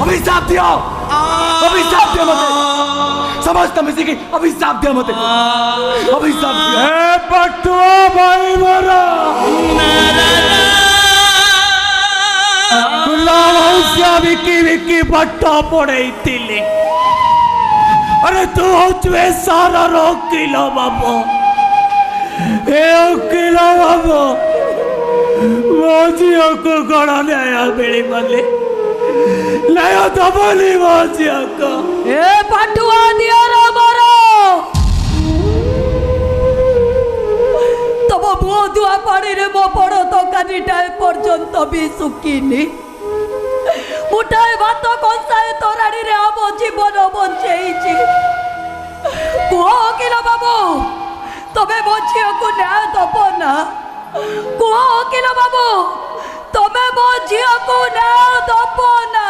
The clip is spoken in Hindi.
अभिशाप दियो मते समस्त मिसिकी अभिशाप दियो मते अभिशाप दियो ए पटुआ भाई मोरा गुलाम हंसिया विकी विकी पट्टा पड़े अरे तू हूँ सारा रोकिलो बाबू ए ओकिलो बाबू मोजियों को गड़ा नया बेड़ी मले नया दबली मोजियों को ए पटुआ दिया रो मरो तब मुह धुआ पानी रे मो पड़ो तो कानी टाइम पर्यंत भी सुखीनी मुठाए भात कंसाए तोराड़ी रे आम जीवन बंचेइछि कुह किलो बाबू तबे मो झील को न्याय दब ना कुह किलो बाबू तबे मो झील को न्याय दब ना।